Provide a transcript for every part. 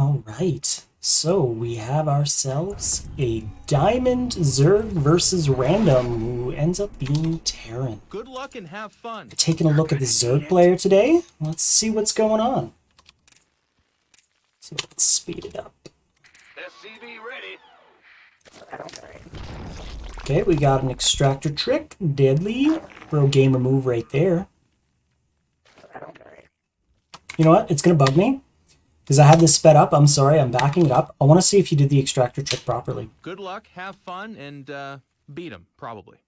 All right, so we have ourselves a Diamond Zerg versus Random, who ends up being Terran. Good luck and have fun. Taking a look at the Zerg player today. Let's see what's going on. So let's speed it up. SCV ready. Okay, we got an Extractor Trick, Deadly, Bro Gamer move right there. You know what? It's gonna bug me because I have this sped up. I'm sorry, I'm backing it up. I want to see if you did the Extractor Trick properly. Good luck, have fun, and beat him, probably.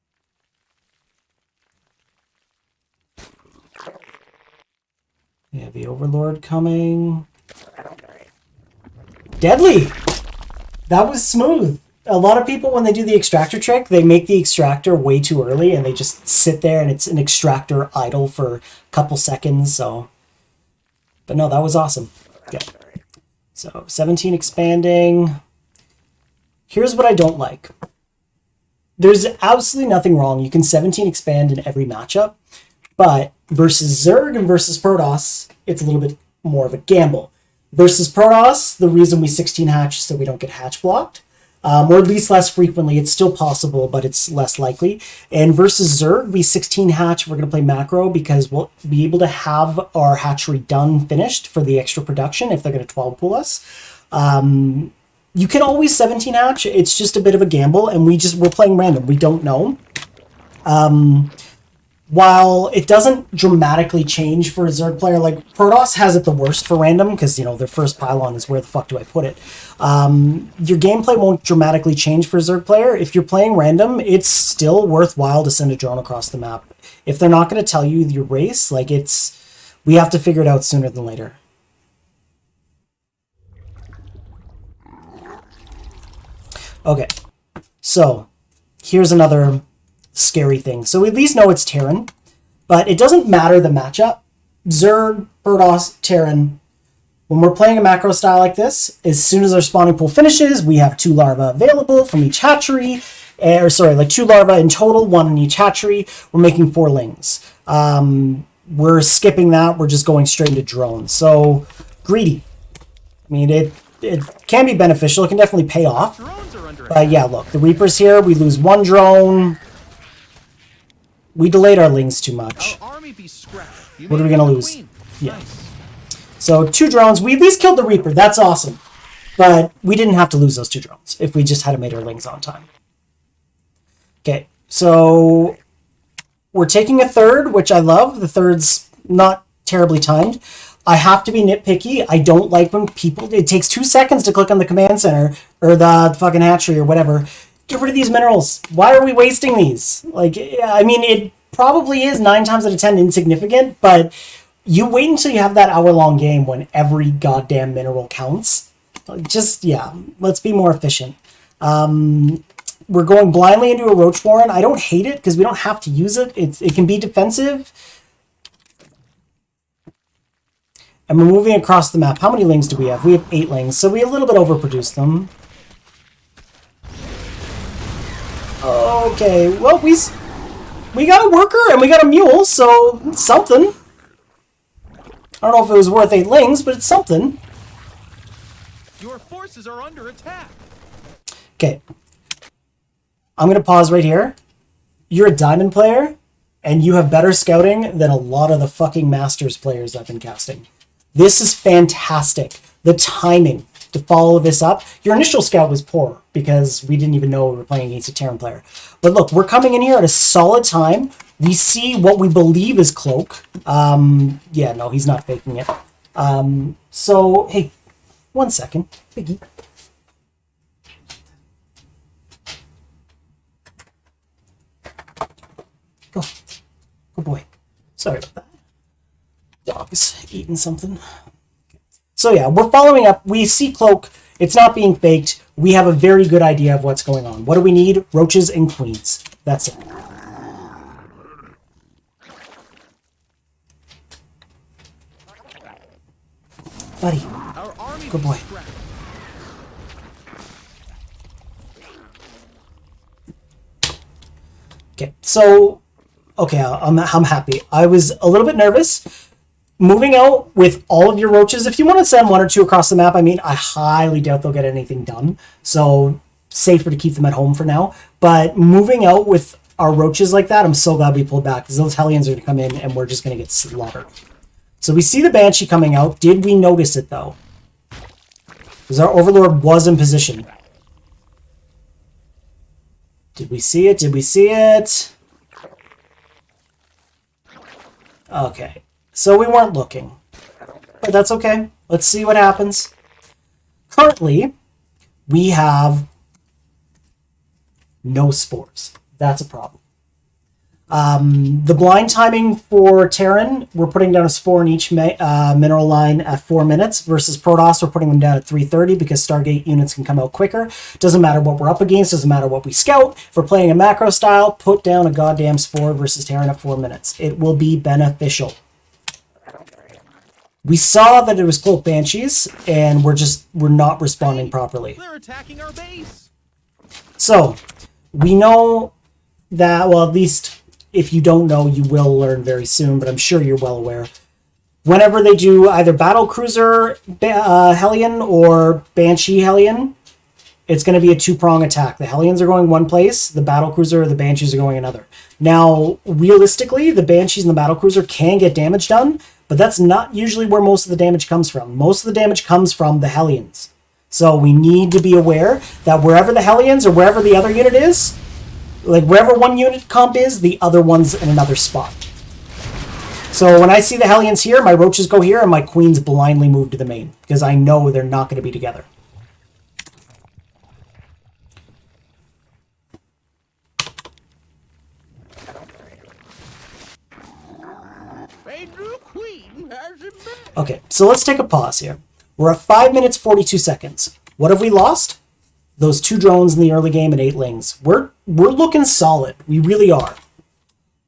Yeah, the Overlord coming. Deadly! That was smooth. A lot of people, when they do the Extractor Trick, they make the Extractor way too early and they just sit there and it's an Extractor idle for a couple seconds, so... But no, that was awesome. Yeah. So, 17 expanding. Here's what I don't like. There's absolutely nothing wrong. You can 17 expand in every matchup, but versus Zerg and versus Protoss, it's a little bit more of a gamble. Versus Protoss, the reason we 16 hatch is so we don't get hatch blocked. Or at least less frequently. It's still possible, but it's less likely. And versus Zerg, we 16 hatch. We're going to play macro because we'll be able to have our hatchery done, finished for the extra production if they're going to 12 pool us. You can always 17 hatch. It's just a bit of a gamble, and we're playing random. We don't know. While it doesn't dramatically change for a Zerg player, like Protoss has it the worst for random because, you know, their first pylon is where the fuck do I put it? Your gameplay won't dramatically change for a Zerg player. If you're playing random, it's still worthwhile to send a drone across the map. If they're not going to tell you your race, like we have to figure it out sooner than later. Okay, so here's another scary thing. So we at least know it's Terran, but it doesn't matter the matchup. Zerg, Protoss, Terran. When we're playing a macro style like this, as soon as our spawning pool finishes, we have 2 larvae available from each hatchery. Like 2 larvae in total, 1 in each hatchery. We're making 4 lings. We're skipping that. We're just going straight into drones. So, greedy. I mean, it can be beneficial. It can definitely pay off. But yeah, look, the Reapers here, we lose 1 drone. We delayed our lings too much. What are we going to lose? Yeah. So 2 drones. We at least killed the Reaper. That's awesome. But we didn't have to lose those 2 drones if we just had made our lings on time. Okay, so we're taking a third, which I love. The third's not terribly timed. I have to be nitpicky. I don't like when it takes 2 seconds to click on the command center or the fucking hatchery or whatever. Get rid of these minerals. Why are we wasting these? Like, I mean, it probably is 9 times out of 10 insignificant, but you wait until you have that hour-long game when every goddamn mineral counts. Just, yeah, let's be more efficient. We're going blindly into a Roach Warren. I don't hate it because we don't have to use it. It can be defensive. And we're moving across the map. How many lings do we have? We have 8 lings, so we a little bit overproduced them. Okay, well, we got a worker and we got a mule, so it's something. I don't know if it was worth 8 lings, but it's something. Your forces are under attack. Okay. I'm going to pause right here. You're a diamond player, and you have better scouting than a lot of the fucking Masters players I've been casting. This is fantastic. The timing to follow this up. Your initial scout was poor because we didn't even know we were playing against a Terran player. But look, we're coming in here at a solid time. We see what we believe is Cloak. Yeah, no, he's not faking it. So, hey, 1 second. Biggie. Go. Good boy. Sorry about that. Dog's eating something. So yeah, we're following up. We see Cloak. It's not being faked. We have a very good idea of what's going on. What do we need? Roaches and queens. That's it. Buddy. Good boy. Okay, so... Okay, I'm happy. I was a little bit nervous. moving out with all of your roaches, if you want to send one or two across the map, I mean, I highly doubt they'll get anything done. So safer to keep them at home for now. But moving out with our roaches like that, I'm so glad we pulled back because those Hellions are going to come in and we're just going to get slaughtered. So we see the Banshee coming out. Did we notice it though? Because our Overlord was in position. Did we see it? Did we see it? Okay. So we weren't looking. But that's okay. Let's see what happens. Currently, we have no spores. That's a problem. The blind timing for Terran, we're putting down a spore in each mineral line at 4 minutes versus Protoss, we're putting them down at 3:30 because Stargate units can come out quicker. Doesn't matter what we're up against, doesn't matter what we scout. If we're playing a macro style, put down a goddamn spore versus Terran at 4 minutes. It will be beneficial. We saw that it was Cloak Banshees, and we're not responding properly. They're attacking our base. So, we know that, well, at least if you don't know, you will learn very soon, but I'm sure you're well aware. Whenever they do either Battle Cruiser Hellion or Banshee Hellion, it's going to be a two-prong attack. The Hellions are going one place, the Battle Cruiser or the Banshees are going another. Now, realistically, the Banshees and the Battle Cruiser can get damage done, but that's not usually where most of the damage comes from. Most of the damage comes from the Hellions. So we need to be aware that wherever the Hellions or wherever the other unit is, like wherever one unit comp is, the other one's in another spot. So when I see the Hellions here, my roaches go here and my queens blindly move to the main because I know they're not going to be together. Okay, so let's take a pause here. We're at 5 minutes 42 seconds. What have we lost? Those 2 drones in the early game and 8 lings. We're looking solid. We really are.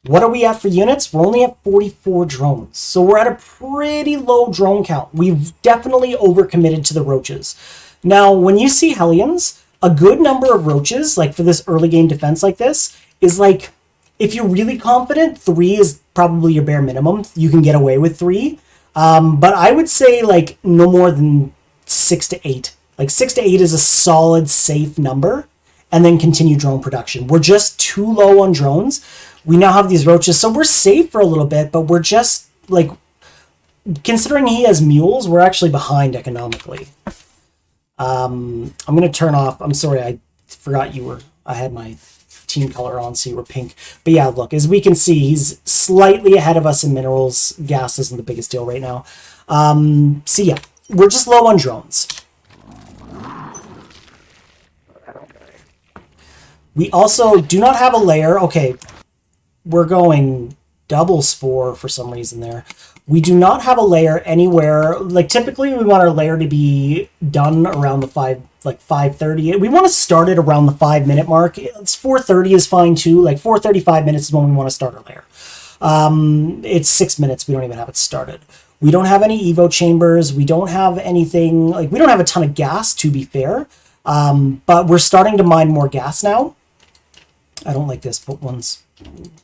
What are we at for units? We're only at 44 drones. So we're at a pretty low drone count. We've definitely overcommitted to the roaches. Now, when you see Hellions, a good number of roaches, like for this early game defense like this, is like, if you're really confident, 3 is probably your bare minimum. You can get away with 3. But I would say like no more than 6 to 8. Like 6 to 8 is a solid, safe number, and then continue drone production. We're just too low on drones. We now have these roaches, so we're safe for a little bit, but we're just, like, considering he has mules, we're actually behind economically. I'm going to turn off, I'm sorry, I forgot I had my team color on, so you were pink. But yeah, look, as we can see, he's slightly ahead of us in minerals. Gas isn't the biggest deal right now. So yeah, we're just low on drones. We also do not have a layer. Okay, we're going double spore for some reason there. We do not have a layer anywhere. Like typically we want our layer to be done around the 5:30. We want to start it around the 5 minute mark. It's 4:30 is fine too. Like 4:35 minutes is when we want to start our layer. It's 6 minutes. We don't even have it started. We don't have any Evo chambers. We don't have anything, like we don't have a ton of gas to be fair. But we're starting to mine more gas now. I don't like this. Put one's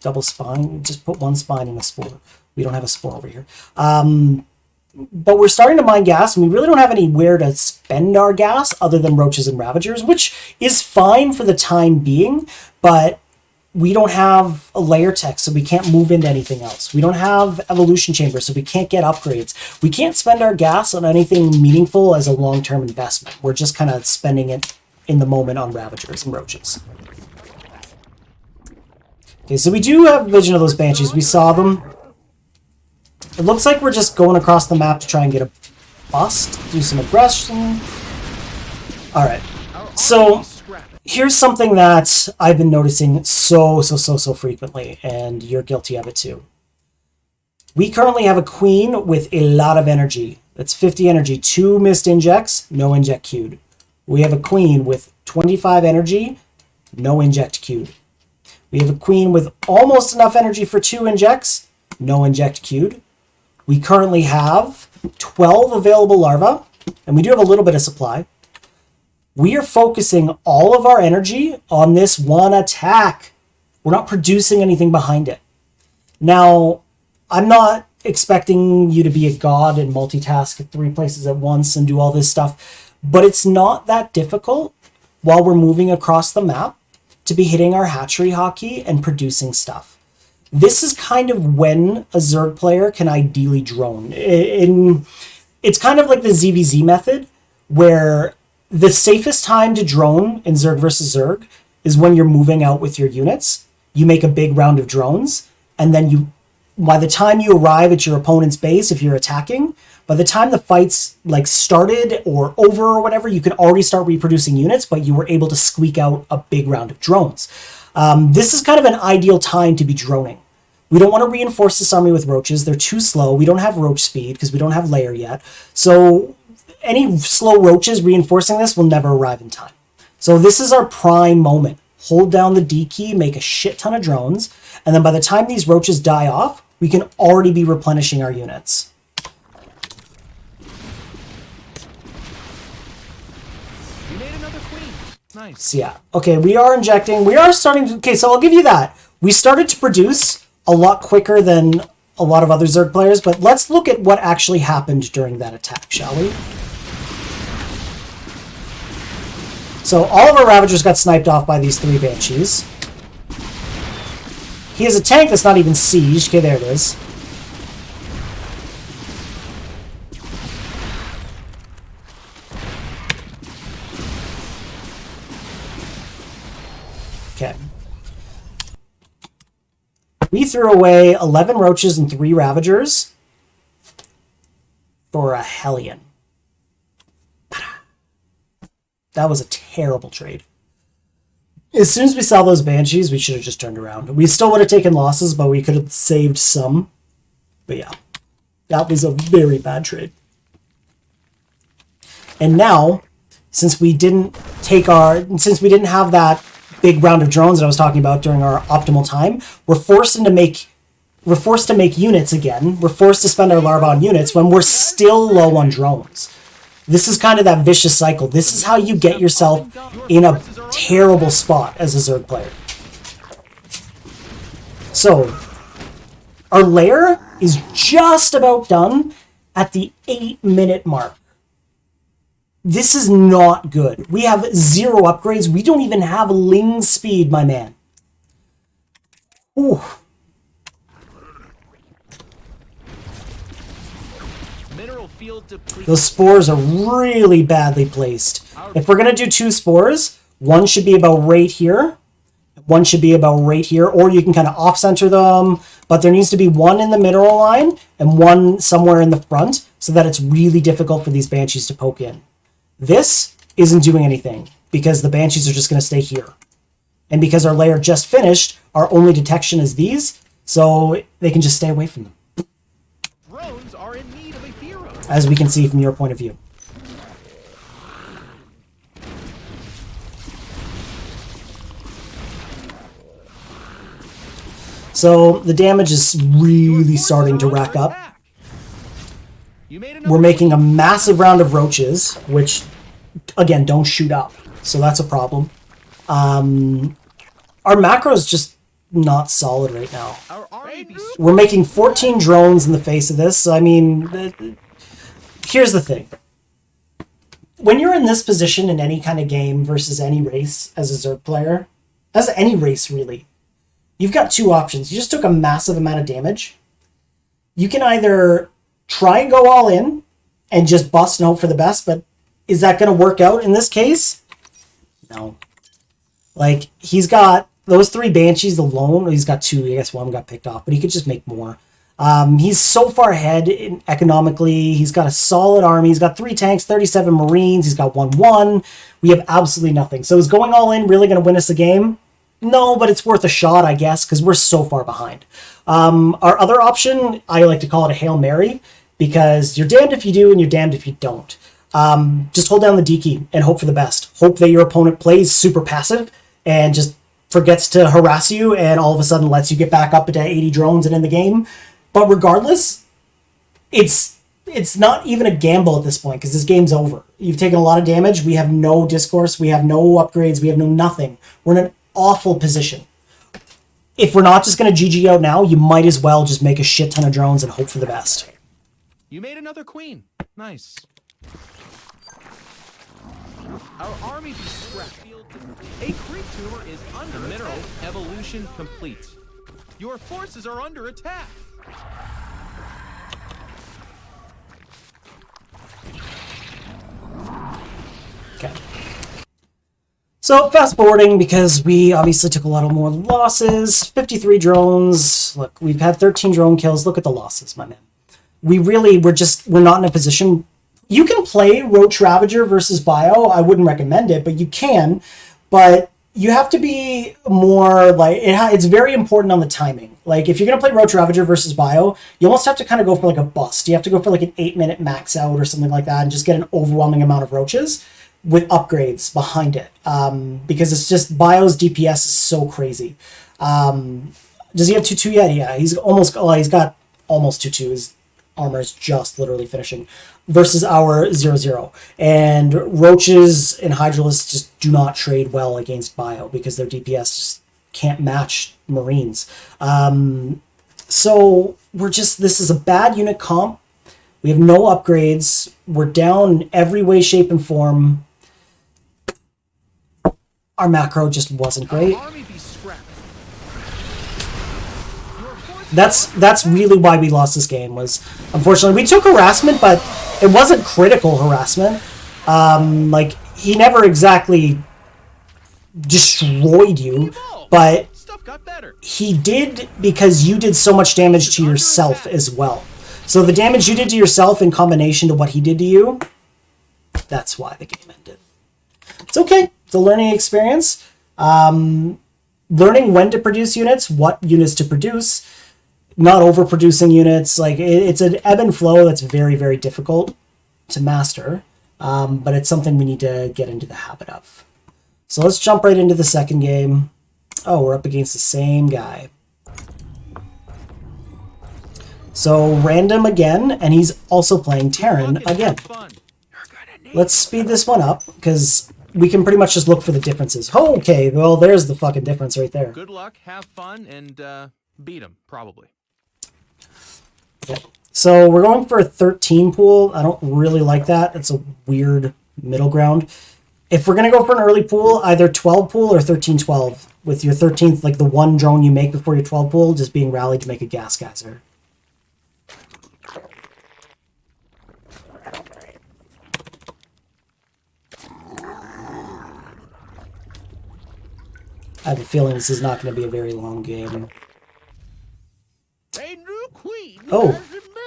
double spine. Just put one spine in the spore. We don't have a spore over here. But we're starting to mine gas, and we really don't have anywhere to spend our gas other than roaches and ravagers, which is fine for the time being, but we don't have a layer tech, so we can't move into anything else. We don't have evolution chambers, so we can't get upgrades. We can't spend our gas on anything meaningful as a long-term investment. We're just kind of spending it in the moment on ravagers and roaches. Okay, so we do have vision of those banshees. We saw them. It looks like we're just going across the map to try and get a bust, do some aggression. All right. So here's something that I've been noticing so frequently, and you're guilty of it too. We currently have a queen with a lot of energy. That's 50 energy, 2 missed injects, no inject queued. We have a queen with 25 energy, no inject queued. We have a queen with almost enough energy for 2 injects, no inject queued. We currently have 12 available larvae, and we do have a little bit of supply. We are focusing all of our energy on this one attack. We're not producing anything behind it. Now, expecting you to be a god and multitask at 3 places at once and do all this stuff, but it's not that difficult while we're moving across the map to be hitting our hatchery hockey and producing stuff. This is kind of when a Zerg player can ideally drone. It's kind of like the ZvZ method, where the safest time to drone in Zerg versus Zerg is when you're moving out with your units. You make a big round of drones, and then by the time you arrive at your opponent's base, if you're attacking, by the time the fight's like started or over or whatever, you can already start reproducing units, but you were able to squeak out a big round of drones. This is kind of an ideal time to be droning. We don't want to reinforce this army with roaches. They're too slow. We don't have roach speed because we don't have layer yet. So any slow roaches reinforcing this will never arrive in time. So this is our prime moment. Hold down the D key, make a shit ton of drones, and then by the time these roaches die off, we can already be replenishing our units. You made another queen. Nice. So yeah, okay, we are injecting, we are starting to, okay, so I'll give you that. We started to produce a lot quicker than a lot of other Zerg players, but let's look at what actually happened during that attack, shall we? So all of our Ravagers got sniped off by these 3 Banshees. He has a tank that's not even sieged. Okay, there it is. Okay. We threw away 11 Roaches and 3 Ravagers for a Hellion. That was a terrible trade. As soon as we saw those Banshees, we should have just turned around. We still would have taken losses, but we could have saved some. But yeah, that was a very bad trade. And now, since we didn't have that big round of drones that I was talking about during our optimal time, we're forced to make units again. We're forced to spend our larva on units when we're still low on drones. This is kind of that vicious cycle. This is how you get yourself in a terrible spot as a Zerg player. So, our lair is just about done at the 8-minute mark. This is not good. We have 0 upgrades. We don't even have Ling speed, my man. Ooh. Those spores are really badly placed. If we're going to do 2 spores, one should be about right here. One should be about right here, or you can kind of off-center them, but there needs to be one in the mineral line and one somewhere in the front so that it's really difficult for these Banshees to poke in. This isn't doing anything because the Banshees are just going to stay here. And because our layer just finished, our only detection is these, so they can just stay away from them. Drones are in need of a hero. As we can see from your point of view. So the damage is really starting to rack up. We're making a massive round of roaches, which, again, don't shoot up. So that's a problem. Our macro is just not solid right now. We're making 14 drones in the face of this. I mean, here's the thing. When you're in this position in any kind of game versus any race as a Zerg player, as any race really, you've got 2 options. You just took a massive amount of damage. You can either try and go all in and just bust and hope for the best, but is that going to work out in this case? No. Like, he's got those 3 Banshees alone. He's got 2. I guess one got picked off, but he could just make more. He's so far ahead economically. He's got a solid army. He's got 3 tanks, 37 Marines. He's got 1-1. We have absolutely nothing. So is going all in really going to win us the game? No, but it's worth a shot, I guess, because we're so far behind. Our other option, I like to call it a Hail Mary, because you're damned if you do and you're damned if you don't. Just hold down the D key and hope for the best. Hope that your opponent plays super passive and just forgets to harass you and all of a sudden lets you get back up to 80 drones and in the game. But regardless, it's not even a gamble at this point because this game's over. You've taken a lot of damage. We have no discourse. We have no upgrades. We have no nothing. We're in an awful position. if we're not just going to GG out now, you might as well just make a shit ton of drones and hope for the best. You made another queen. Nice. Our army be scrapped. A creep tumor is under mineral evolution complete. Your forces are under attack. Okay. So fast forwarding, because we obviously took a lot of more losses. 53 drones. Look, we've had 13 drone kills. Look at the losses, my man. We're not in a position. You can play Roach Ravager versus Bio. I wouldn't recommend it, but you can. But you have to be more like, it's very important on the timing. Like, if you're going to play Roach Ravager versus Bio, you almost have to kind of go for like a bust. You have to go for like an 8-minute max out or something like that and just get an overwhelming amount of roaches with upgrades behind it. Because it's just, Bio's DPS is so crazy. Does he have 2-2 yet? Yeah, he's got almost 2-2. His armor is just literally finishing. Versus our 0-0. And roaches and hydralisks just do not trade well against Bio because their DPS just can't match Marines. So this is a bad unit comp. We have no upgrades. We're down in every way, shape, and form. Our macro just wasn't great. That's really why we lost this game. Was unfortunately we took harassment, but it wasn't critical harassment. Like, he never exactly destroyed you, but he did, because you did so much damage to yourself as well. So the damage you did to yourself in combination to what he did to you, that's why the game ended. It's okay. It's a learning experience. Learning when to produce units, what units to produce, not overproducing units. Like, it's an ebb and flow that's very, very difficult to master, but it's something we need to get into the habit of. So let's jump right into the second game. Oh, we're up against the same guy. So random again, and he's also playing Terran again. Let's speed this one up, because we can pretty much just look for the differences. Oh, okay, well, there's the fucking difference right there. Good luck, have fun, and beat him, probably. Okay. So we're going for a 13 pool. I don't really like that. It's a weird middle ground. If we're going to go for an early pool, either 12 pool or 13-12, with your 13th, like the one drone you make before your 12 pool, just being rallied to make a gas geyser. I have a feeling this is not going to be a very long game. Oh,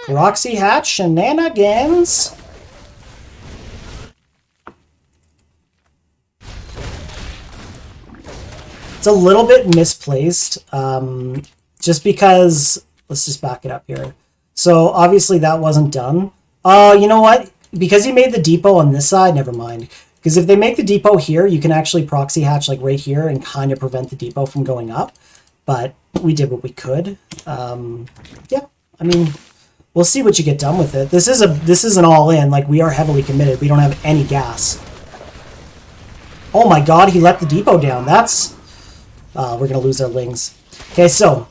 Proxy Hatch shenanigans. It's a little bit misplaced, just because, let's just back it up here. So obviously that wasn't done. You know what? Because he made the depot on this side, never mind. Because if they make the depot here, you can actually proxy hatch like right here and kind of prevent the depot from going up. But we did what we could. Yeah, I mean, we'll see what you get done with it. This is an all-in. Like, we are heavily committed. We don't have any gas. Oh my god, he let the depot down. That's... we're going to lose our lings. Okay, so,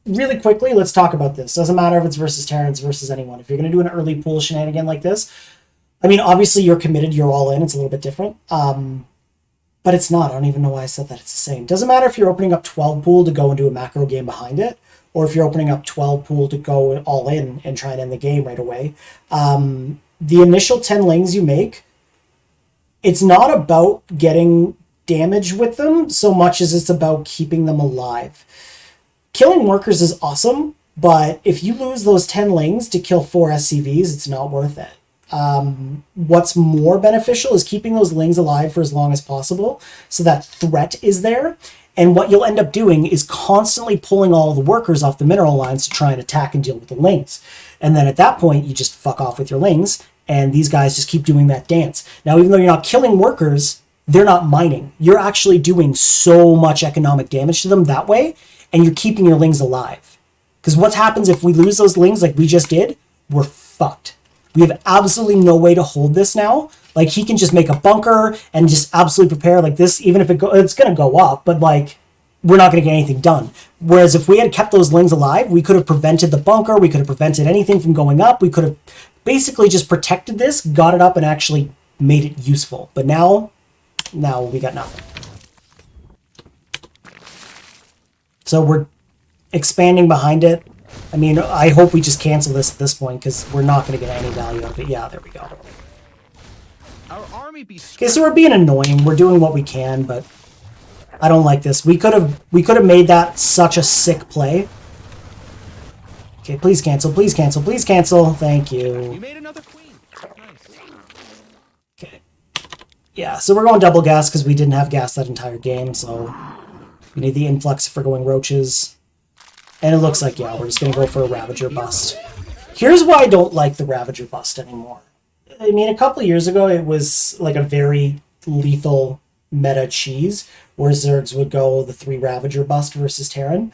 really quickly, let's talk about this. Doesn't matter if it's versus Terrans versus anyone. If you're going to do an early pool shenanigan like this, I mean, obviously you're committed, you're all in. It's a little bit different. But it's not. I don't even know why I said that. It's the same. Doesn't matter if you're opening up 12 pool to go into a macro game behind it, or if you're opening up 12 pool to go all in and try and end the game right away. The initial 10 lings you make, it's not about getting damage with them so much as it's about keeping them alive. Killing workers is awesome, but if you lose those 10 lings to kill 4 SCVs, it's not worth it. What's more beneficial is keeping those lings alive for as long as possible so that threat is there. And what you'll end up doing is constantly pulling all the workers off the mineral lines to try and attack and deal with the lings. And then at that point, you just fuck off with your lings, and these guys just keep doing that dance. Now, even though you're not killing workers, they're not mining. You're actually doing so much economic damage to them that way, and you're keeping your lings alive. Because what happens if we lose those lings like we just did? We're fucked. We have absolutely no way to hold this now. Like, he can just make a bunker and just absolutely prepare like this, even if it's going to go up, but like, we're not going to get anything done. Whereas if we had kept those lings alive, we could have prevented the bunker, we could have prevented anything from going up, we could have basically just protected this, got it up, and actually made it useful. But now we got nothing. So we're expanding behind it. I mean, I hope we just cancel this at this point, because we're not going to get any value out of it. Yeah, there we go. Okay, so we're being annoying. We're doing what we can, but I don't like this. We could have made that such a sick play. Okay, please cancel, please cancel, please cancel. Thank you. You made another queen. Nice. Okay. Yeah, so we're going double gas because we didn't have gas that entire game, so we need the influx if we're going roaches. And it looks like, yeah, we're just going to go for a Ravager bust. Here's why I don't like the Ravager bust anymore. I mean, a couple of years ago, it was like a very lethal meta cheese, where Zergs would go the 3 Ravager bust versus Terran.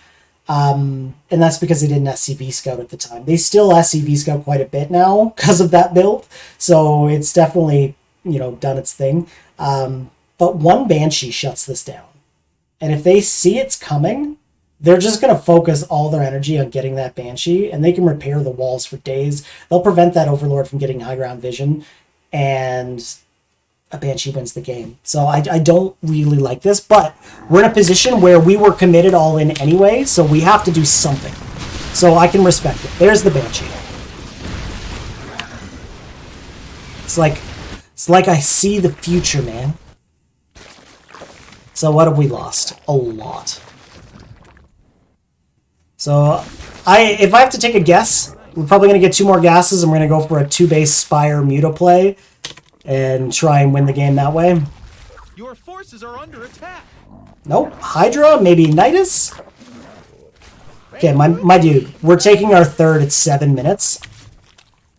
And that's because they didn't SCV scout at the time. They still SCV scout quite a bit now because of that build. So it's definitely, you know, done its thing. But one Banshee shuts this down. And if they see it's coming, they're just going to focus all their energy on getting that Banshee, and they can repair the walls for days. They'll prevent that Overlord from getting high ground vision, and a Banshee wins the game. So I don't really like this, but we're in a position where we were committed all in anyway, so we have to do something. So I can respect it. There's the Banshee. It's like I see the future, man. So what have we lost? A lot. So if I have to take a guess, we're probably going to get 2 more gases, and we're going to go for a 2-base Spire Muta play and try and win the game that way. Your forces are under attack. Nope. Hydra, maybe Nidus? Okay, my dude, we're taking our third at 7 minutes,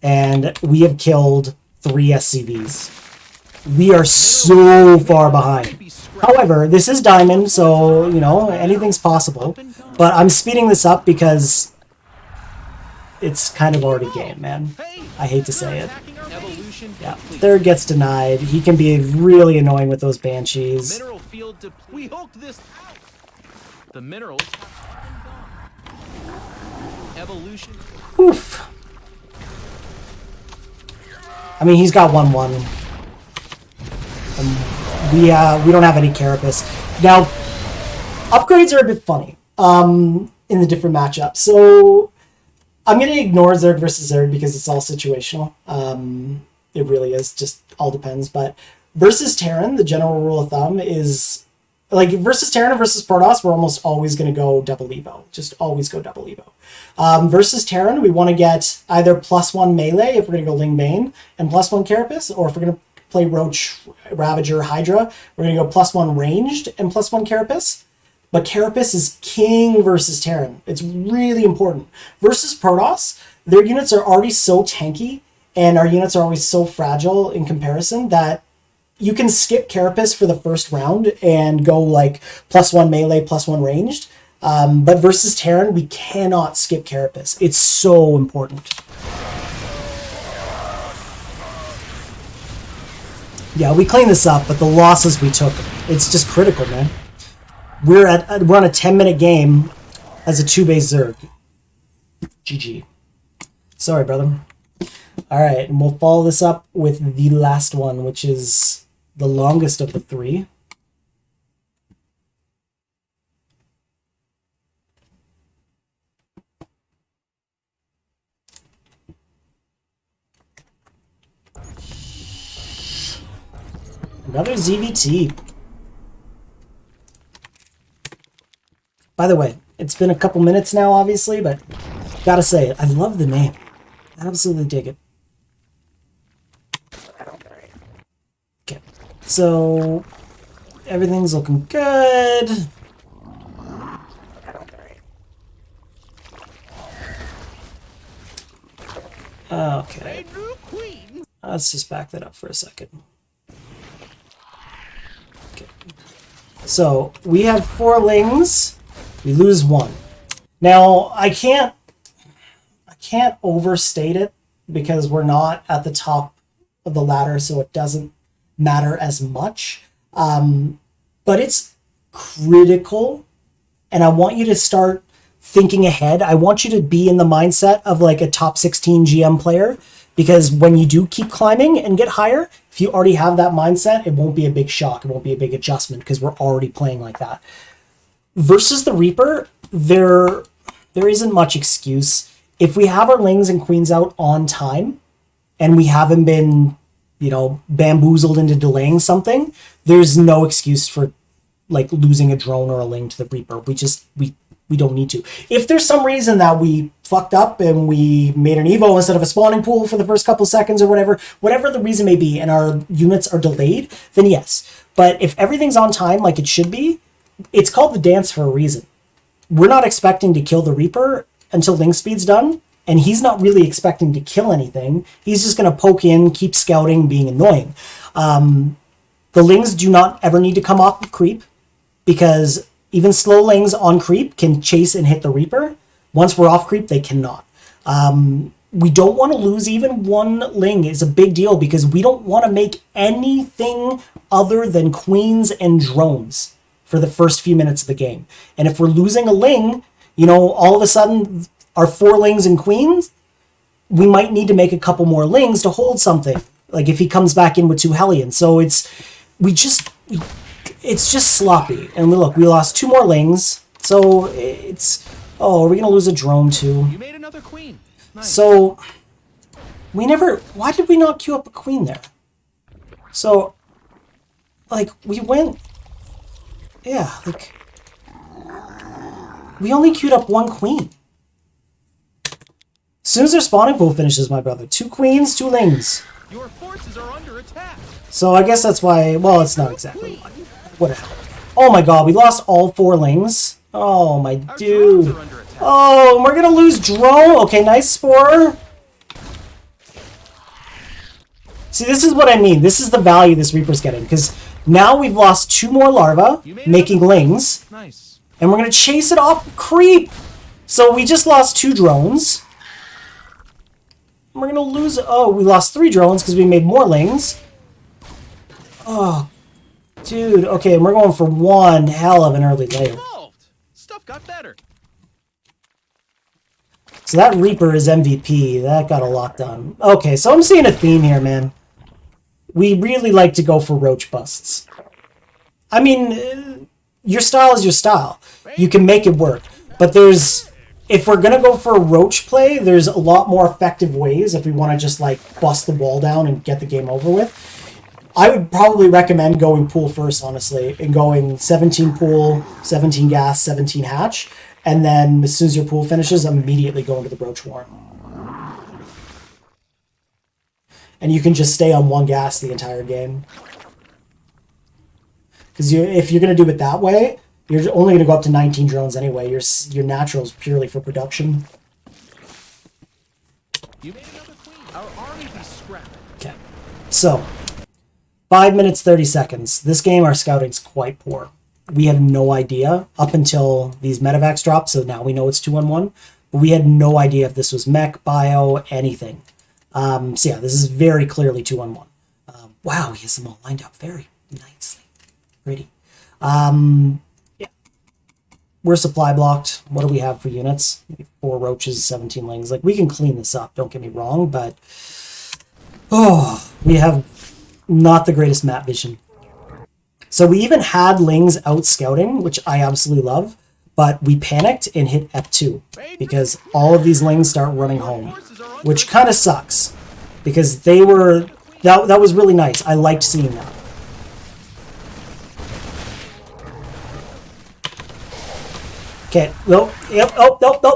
and we have killed 3 SCVs. We are so far behind. However, this is Diamond, so, you know, anything's possible. But I'm speeding this up because it's kind of already game, man. I hate to say it. Yeah, third gets denied. He can be really annoying with those Banshees. We hooked this out. The minerals. Evolution. Oof. I mean, he's got 1-1. We don't have any Carapace. Now, upgrades are a bit funny in the different matchups. So I'm going to ignore Zerg versus Zerg because it's all situational. It really is. Just all depends. But versus Terran, the general rule of thumb is, like, versus Terran and versus Protoss, we're almost always going to go double Evo. Just always go double Evo. Versus Terran, we want to get either +1 melee if we're going to go Ling Bane and +1 Carapace, or if we're going to play Roach, Ravager, Hydra, we're going to go +1 ranged and +1 Carapace. But Carapace is king versus Terran. It's really important. Versus Protoss, their units are already so tanky, and our units are always so fragile in comparison that you can skip Carapace for the first round and go like +1 melee, +1 ranged. But versus Terran, we cannot skip Carapace. It's so important. Yeah, we cleaned this up, but the losses we took, it's just critical, man. We're on a 10-minute game as a 2-base Zerg. GG. Sorry, brother. All right, and we'll follow this up with the last one, which is the longest of the 3. Another ZvT. By the way, it's been a couple minutes now, obviously, but gotta say it. I love the name. I absolutely dig it. Okay, so everything's looking good. Okay. Let's just back that up for a second. Okay. So we have 4 lings. We lose 1. Now I can't overstate it because we're not at the top of the ladder, so it doesn't matter as much. But it's critical and I want you to start thinking ahead. I want you to be in the mindset of like a top 16 GM player, because when you do keep climbing and get higher, if you already have that mindset, it won't be a big shock. It won't be a big adjustment because we're already playing like that. Versus the Reaper, there isn't much excuse. If we have our Lings and Queens out on time and we haven't been, bamboozled into delaying something, there's no excuse for like losing a drone or a Ling to the Reaper. We don't need to. If there's some reason that we fucked up and we made an Evo instead of a spawning pool for the first couple seconds or whatever the reason may be, and our units are delayed, then yes. But if everything's on time like it should be, it's called the dance for a reason. We're not expecting to kill the Reaper until Ling Speed's done, and he's not really expecting to kill anything. He's just going to poke in, keep scouting, being annoying. The Lings do not ever need to come off of creep, because even slow Lings on creep can chase and hit the Reaper. Once we're off creep, they cannot. We don't want to lose even one Ling. It's a big deal because we don't want to make anything other than queens and drones for the first few minutes of the game. And if we're losing a Ling, all of a sudden our 4 Lings and queens, we might need to make a couple more Lings to hold something. Like if he comes back in with 2 Hellions. So it's just sloppy. And look, we lost 2 more Lings. So are we going to lose a drone too? You made another queen. Nice. So why did we not queue up a queen there? So, we went, we only queued up 1 queen. As soon as their spawning pool finishes, my brother, 2 queens, 2 Lings. Your forces are under attack. So I guess that's why, well, it's not exactly why. Whatever. Oh my god, we lost all 4 Lings. Oh my dude. Oh, we're gonna lose drone. Okay, nice Spore. See, this is what I mean. This is the value this Reaper's getting, because now we've lost 2 more larvae, making Lings. Nice. And we're gonna chase it off creep. So we just lost 2 drones. We're gonna lose, we lost 3 drones because we made more Lings. Oh, dude. Okay, we're going for one hell of an early layer. Stuff got better. So that Reaper is MVP. That got a lot done. Okay, so I'm seeing a theme here, man. We really like to go for roach busts. I mean, your style is your style. You can make it work. But if we're going to go for a roach play, there's a lot more effective ways if we want to just, bust the wall down and get the game over with. I would probably recommend going pool first, honestly, and going 17 pool, 17 gas, 17 hatch, and then as soon as your pool finishes, immediately go into the Broach Warren. And you can just stay on 1 gas the entire game. Because if you're going to do it that way, you're only going to go up to 19 drones anyway. Your natural is purely for production. You made another queen. Our army be scrapped. Okay, so 5 minutes, 30 seconds. This game, our scouting's quite poor. We have no idea up until these medevacs dropped, so now we know it's 2-on-1. But we had no idea if this was mech, bio, anything. So yeah, this is very clearly 2-on-1. Wow, he has them all lined up very nicely. Pretty. Yeah. We're supply blocked. What do we have for units? 4 roaches, 17 Lings. We can clean this up, don't get me wrong, but we have not the greatest map vision. So we even had Lings out scouting, which I absolutely love, but we panicked and hit F2 because all of these Lings start running home, which kind of sucks because that was really nice. I liked seeing that. Okay, nope,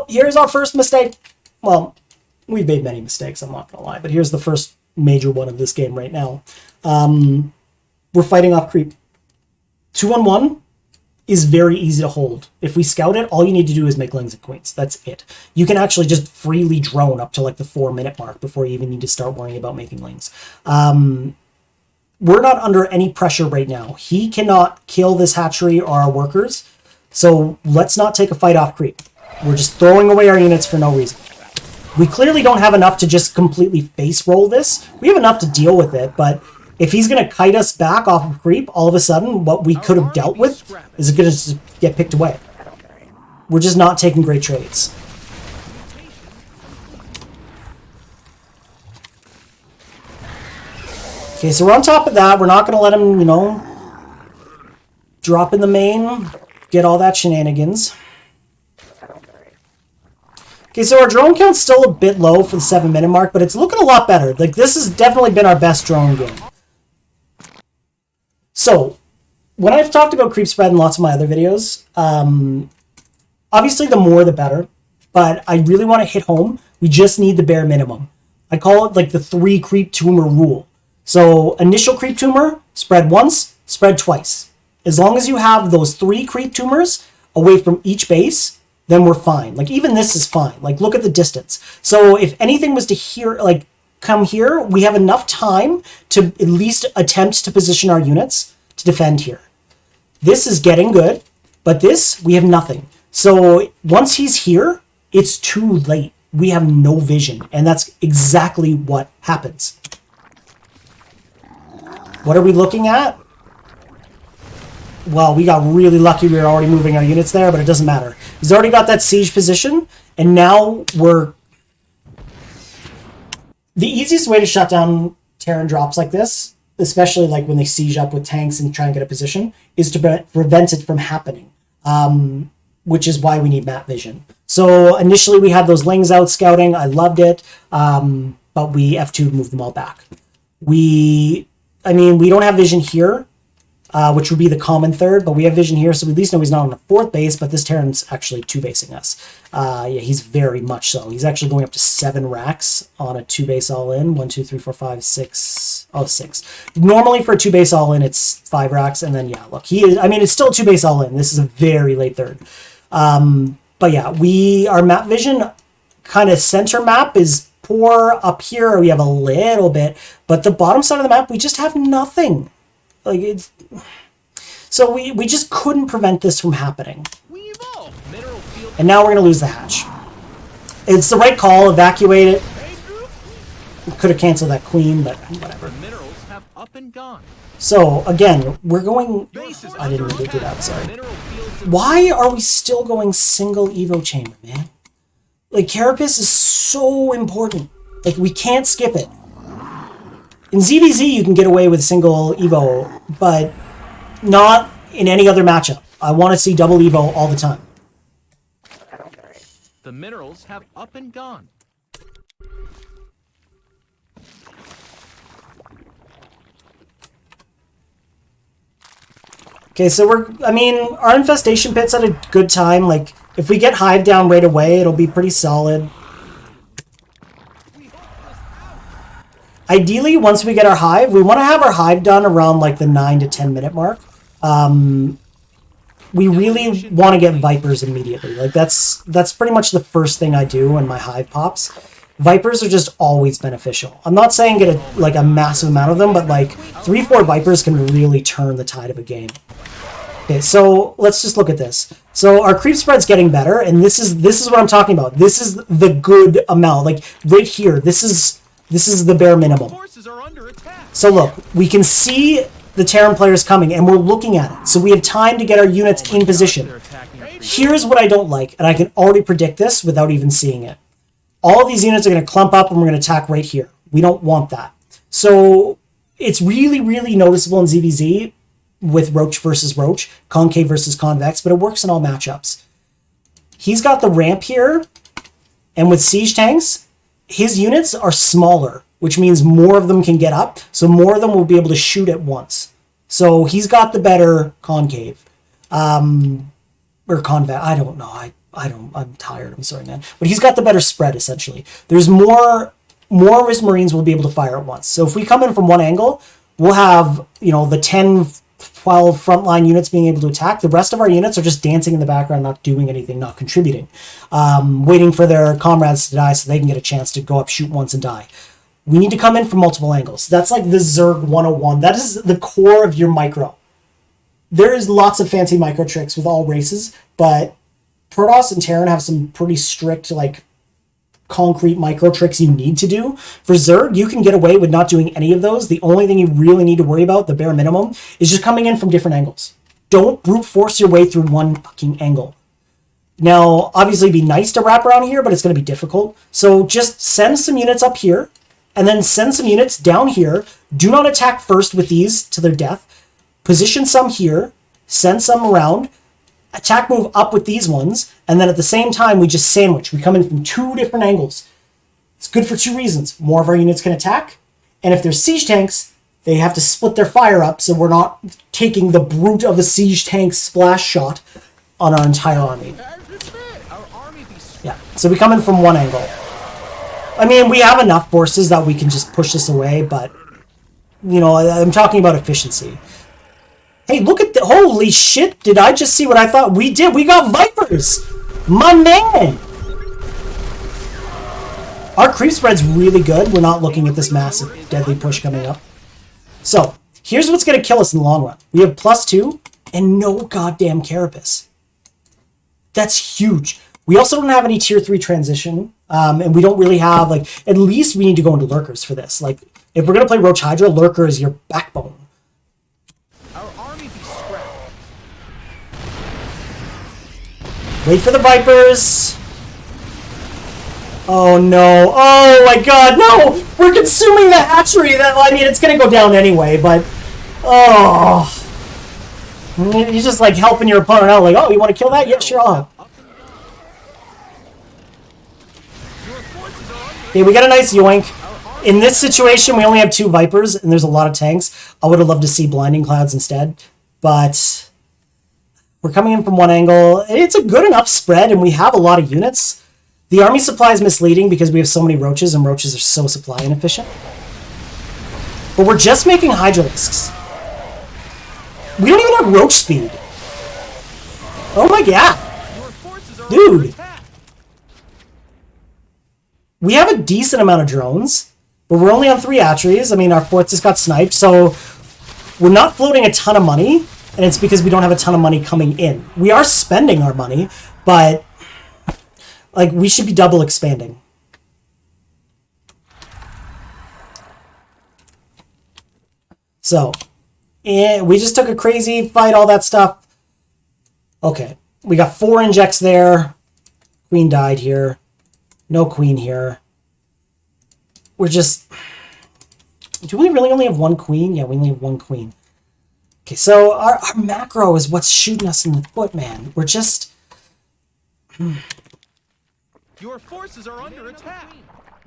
here's our first mistake. Well, we've made many mistakes, I'm not gonna lie, but here's the first major one of this game right now. We're fighting off creep. 2-on-1 is very easy to hold. If we scout it, all you need to do is make Lings and Queens. That's it. You can actually just freely drone up to the 4-minute mark before you even need to start worrying about making Lings. We're not under any pressure right now. He cannot kill this hatchery or our workers, so let's not take a fight off creep. We're just throwing away our units for no reason. We clearly don't have enough to just completely face roll this. We have enough to deal with it, but if he's going to kite us back off of creep, all of a sudden, what we could have dealt with is going to get picked away. We're just not taking great trades. Okay, so we're on top of that. We're not going to let him, you know, drop in the main, get all that shenanigans. Okay, so our drone count's still a bit low for the 7-minute mark, but it's looking a lot better. Like, this has definitely been our best drone game. So, when I've talked about creep spread in lots of my other videos, obviously the more the better, but I really want to hit home. We just need the bare minimum. I call it like the 3 creep tumor rule. So initial creep tumor, spread once, spread twice. As long as you have those 3 creep tumors away from each base, then we're fine. Like even this is fine. Like look at the distance. So if anything was to here, like come here, we have enough time to at least attempt to position our units to defend here. This is getting good, but this, we have nothing. So once he's here, it's too late. We have no vision, and that's exactly what happens. What are we looking at? Well, we got really lucky we were already moving our units there, but it doesn't matter. He's already got that siege position, and now we're... The easiest way to shut down Terran drops like this, especially like when they siege up with tanks and try and get a position, is to prevent it from happening, which is why we need map vision. So initially we had those lings out scouting. I loved it, but we F2 moved them all back. I mean, we don't have vision here, which would be the common third, but we have vision here, so we at least know he's not on the 4th base, but this Terran's actually 2-basing us. Yeah, he's very much so. He's actually going up to 7 racks on a 2-base all-in. 1, 2, 3, 4, 5, 6. Oh, 6. Normally for a 2-base all-in, it's 5 racks, and then, yeah, look, he is, I mean, it's still 2-base all-in. This is a very late third. But yeah, our map vision kind of center map is poor. Up here we have a little bit, but the bottom side of the map we just have nothing. Like it's so we just couldn't prevent this from happening. And now we're gonna lose the hatch. It's the right call. Evacuate it. Could have canceled that queen, but whatever. So again, we're going. I didn't really do that. Sorry. Why are we still going single Evo chamber, man? Like, Carapace is so important. Like, we can't skip it. In ZvZ, you can get away with single Evo, but not in any other matchup. I want to see double Evo all the time. The minerals have up and gone. Okay, so our infestation pit's at a good time. Like, if we get hive down right away, it'll be pretty solid. Ideally, once we get our hive, we want to have our hive done around like the 9 to 10 minute mark. We really want to get vipers immediately. Like that's pretty much the first thing I do when my hive pops. Vipers are just always beneficial. I'm not saying get a massive amount of them, but like 3-4 vipers can really turn the tide of a game. Okay, so let's just look at this. So our creep spread's getting better, and this is what I'm talking about. This is the good amount. Like right here, this is the bare minimum. So look, we can see the Terran players coming, and we're looking at it. So we have time to get our units in position. Here's what I don't like, and I can already predict this without even seeing it. All of these units are going to clump up, and we're going to attack right here. We don't want that. So it's really, really noticeable in ZvZ with Roach versus Roach, concave versus convex, but it works in all matchups. He's got the ramp here, and with siege tanks, his units are smaller, which means more of them can get up, so more of them will be able to shoot at once. So he's got the better concave. Or convex, I don't know. I'm tired, I'm sorry, man. But he's got the better spread, essentially. There's more of his Marines will be able to fire at once. So if we come in from one angle, we'll have, the 10, 12 frontline units being able to attack. The rest of our units are just dancing in the background, not doing anything, not contributing. Waiting for their comrades to die so they can get a chance to go up, shoot once, and die. We need to come in from multiple angles. That's like the Zerg 101. That is the core of your micro. There is lots of fancy micro tricks with all races, but Protoss and Terran have some pretty strict, concrete micro tricks you need to do. For Zerg, you can get away with not doing any of those. The only thing you really need to worry about, the bare minimum, is just coming in from different angles. Don't brute force your way through one fucking angle. Now, obviously, it'd be nice to wrap around here, but it's going to be difficult. So just send some units up here, and then send some units down here. Do not attack first with these to their death. Position some here, send some around, attack move up with these ones, and then at the same time, we just sandwich. We come in from 2 different angles. It's good for 2 reasons. More of our units can attack, and if they're siege tanks, they have to split their fire up, so we're not taking the brute of a siege tank splash shot on our entire army. Yeah, so we come in from 1 angle. I mean, we have enough forces that we can just push this away, but, you know, I'm talking about efficiency. Hey, look at the... Holy shit, did I just see what I thought we did? We got Vipers! My man! Our creep spread's really good. We're not looking at this massive deadly push coming up. So, here's what's going to kill us in the long run. We have +2 and no goddamn Carapace. That's huge. We also don't have any tier 3 transition, and we don't really have, like, at least we need to go into Lurkers for this. Like, if we're going to play Roach Hydra, Lurker is your backbone. Our army be scrapped. Wait for the Vipers. Oh no. Oh my god, no! We're consuming the hatchery. That, I mean, it's going to go down anyway, but... Oh... You're just, like, helping your opponent out, like, oh, you want to kill that? Yeah, sure, I'll help. Okay, we got a nice yoink. In this situation, we only have 2 Vipers, and there's a lot of tanks. I would have loved to see Blinding Clouds instead, but we're coming in from 1 angle. It's a good enough spread, and we have a lot of units. The army supply is misleading because we have so many roaches, and roaches are so supply inefficient. But we're just making Hydralisks. We don't even have roach speed. Oh my god. Dude. We have a decent amount of drones, but we're only on 3 hatcheries. I mean, our 4th just got sniped, so we're not floating a ton of money, and it's because we don't have a ton of money coming in. We are spending our money, but, like, we should be double expanding. So... yeah, we just took a crazy fight, all that stuff. Okay, we got 4 injects there. Queen died here. No queen here. We're just... Do we really only have 1 queen? Yeah, we only have 1 queen. Okay, so our macro is what's shooting us in the foot, man. We're just... Your forces are under attack.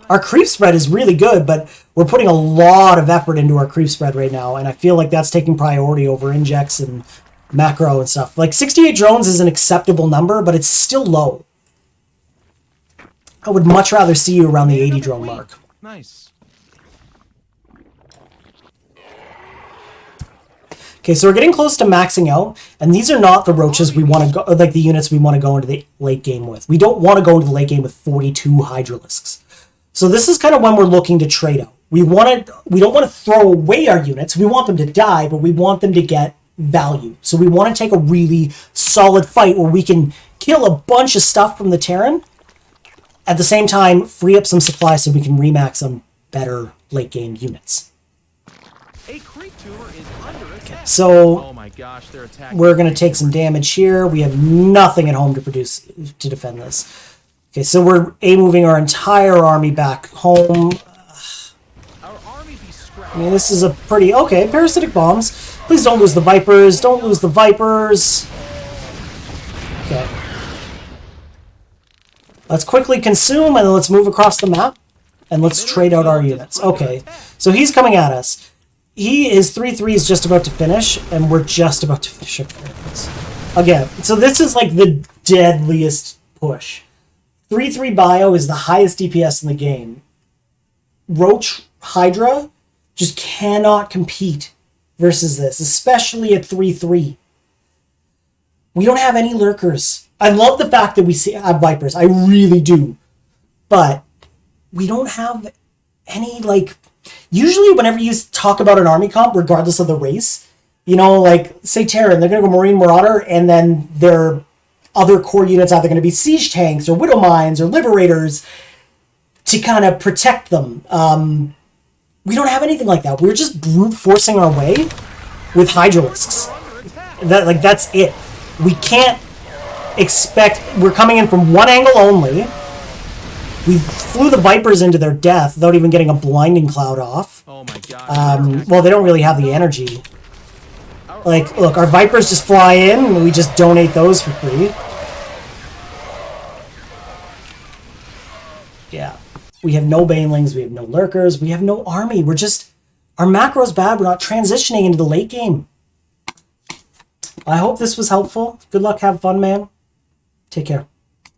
Our creep spread is really good, but we're putting a lot of effort into our creep spread right now, and I feel like that's taking priority over injects and macro and stuff. Like, 68 drones is an acceptable number, but it's still low. I would much rather see you around the 80 drone mark. Nice. Okay, so we're getting close to maxing out, and these are not the roaches we want to go, like the units we want to go into the late game with. We don't want to go into the late game with 42 Hydralisks. So this is kind of when we're looking to trade out. We don't want to throw away our units. We want them to die, but we want them to get value. So we want to take a really solid fight where we can kill a bunch of stuff from the Terran, at the same time free up some supply so we can remax some better late game units. A creep tumor is under attack. So oh my gosh, they're attacking. We're going to take some damage here. We have nothing at home to defend this. Okay, so we're moving our entire army back home. Our army be scrapped. I mean, this is a pretty... Okay, parasitic bombs. Please don't lose the Vipers. Don't lose the Vipers. Okay. Let's quickly consume, and then let's move across the map. And let's trade out our units. Okay, so he's coming at us. His 3-3 is just about to finish, and we're just about to finish our units. Again, so this is like the deadliest push. 3-3 bio is the highest DPS in the game. Roach Hydra just cannot compete versus this, especially at 3-3. We don't have any lurkers. I love the fact that we have Vipers. I really do. But we don't have any, like... Usually whenever you talk about an army comp, regardless of the race, you know, like, say Terran, they're going to go Marine Marauder, and then their other core units either going to be Siege Tanks, or Widow Mines, or Liberators, to kind of protect them. We don't have anything like that. We're just brute forcing our way with Hydralisks. That's it. We can't we're coming in from one angle only. We flew the Vipers into their death without even getting a blinding cloud off. Oh my god. Well, they don't really have the energy. Like, look, our Vipers just fly in, and we just donate those for free. Yeah. We have no Banelings, we have no Lurkers, we have no army. We're just... Our macro's bad, we're not transitioning into the late game. I hope this was helpful. Good luck, have fun, man. Take care.